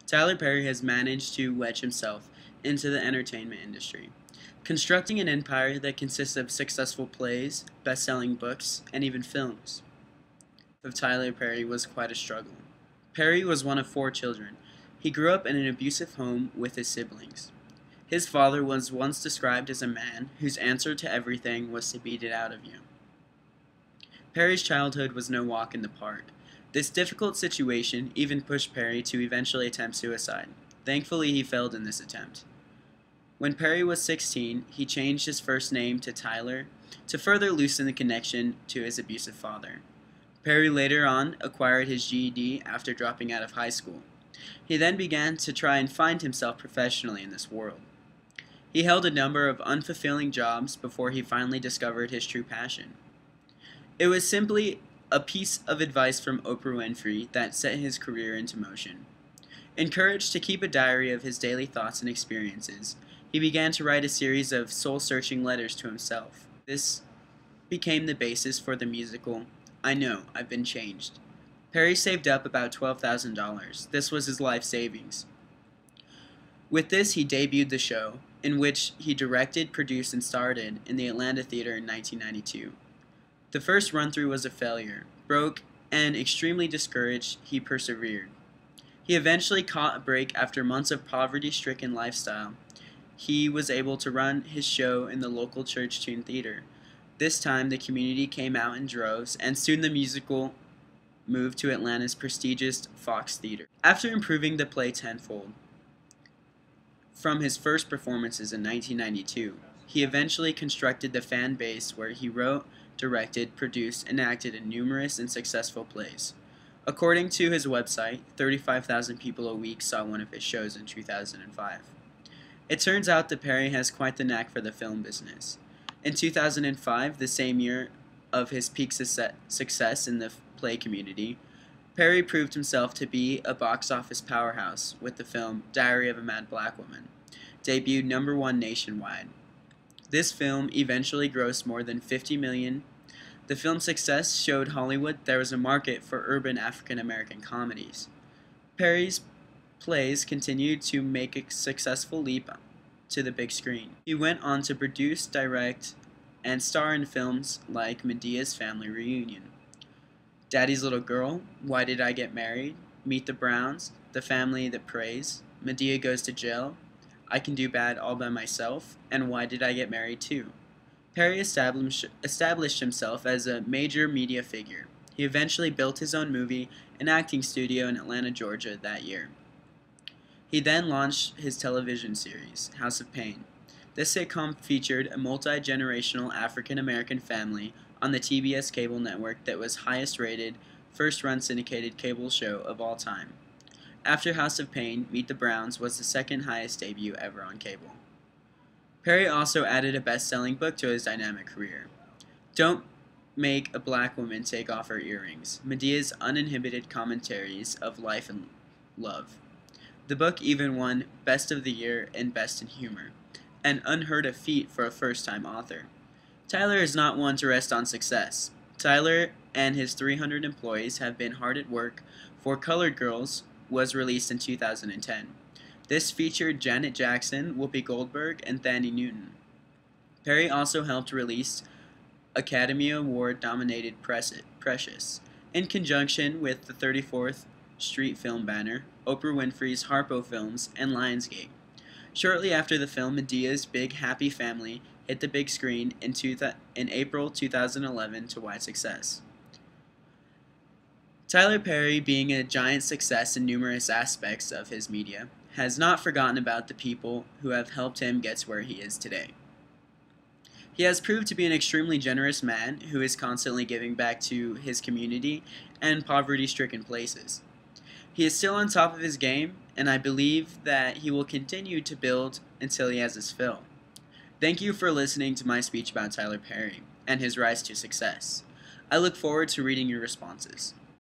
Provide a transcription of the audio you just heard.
Tyler Perry has managed to wedge himself into the entertainment industry, constructing an empire that consists of successful plays, best-selling books, and even films. Of Tyler Perry was quite a struggle. Perry was one of 4 children. He grew up in an abusive home with his siblings. His father was once described as a man whose answer to everything was to beat it out of you. Perry's childhood was no walk in the park. This difficult situation even pushed Perry to eventually attempt suicide. Thankfully, he failed in this attempt. When Perry was 16, he changed his first name to Tyler to further loosen the connection to his abusive father. Perry later on acquired his GED after dropping out of high school. He then began to try and find himself professionally in this world. He held a number of unfulfilling jobs before he finally discovered his true passion. It was simply a piece of advice from Oprah Winfrey that set his career into motion. Encouraged to keep a diary of his daily thoughts and experiences, he began to write a series of soul-searching letters to himself. This became the basis for the musical I Know, I've Been Changed. Perry saved up about $12,000. This was his life savings. With this, he debuted the show, in which he directed, produced, and starred in the Atlanta Theater in 1992. The first run-through was a failure. Broke and extremely discouraged, he persevered. He eventually caught a break after months of poverty-stricken lifestyle. He was able to run his show in the local church tune theater. This time, the community came out in droves, and soon the musical moved to Atlanta's prestigious Fox Theater. After improving the play tenfold from his first performances in 1992, he eventually constructed the fan base where he wrote, directed, produced, and acted in numerous and successful plays. According to his website, 35,000 people a week saw one of his shows in 2005. It turns out that Perry has quite the knack for the film business. In 2005, the same year of his peak success in the play community, Perry proved himself to be a box office powerhouse with the film Diary of a Mad Black Woman, debuted #1 nationwide. This film eventually grossed more than $50 million. The film's success showed Hollywood there was a market for urban African American comedies. Perry's plays continued to make a successful leap to the big screen. He went on to produce, direct, and star in films like Medea's Family Reunion, Daddy's Little Girl, Why Did I Get Married, Meet the Browns, The Family That Prays, Medea Goes to Jail, I Can Do Bad All by Myself, and Why Did I Get Married Too? Perry established himself as a major media figure. He eventually built his own movie and acting studio in Atlanta, Georgia that year. He then launched his television series, House of Pain. This sitcom featured a multi-generational African-American family on the TBS cable network that was highest rated, first-run syndicated cable show of all time. After House of Pain, Meet the Browns was the second highest debut ever on cable. Perry also added a best-selling book to his dynamic career. Don't Make a Black Woman Take Off Her Earrings, Medea's uninhibited commentaries of life and love. The book even won Best of the Year and Best in Humor, an unheard-of feat for a first-time author. Tyler is not one to rest on success. Tyler and his 300 employees have been hard at work. For Colored Girls was released in 2010. This featured Janet Jackson, Whoopi Goldberg, and Thandie Newton. Perry also helped release Academy Award-nominated Precious, in conjunction with the 34th Street film banner, Oprah Winfrey's Harpo Films, and Lionsgate. Shortly after the film, Medea's Big Happy Family hit the big screen in April 2011 to wide success. Tyler Perry, being a giant success in numerous aspects of his media, has not forgotten about the people who have helped him get to where he is today. He has proved to be an extremely generous man who is constantly giving back to his community and poverty-stricken places. He is still on top of his game, and I believe that he will continue to build until he has his fill. Thank you for listening to my speech about Tyler Perry and his rise to success. I look forward to reading your responses.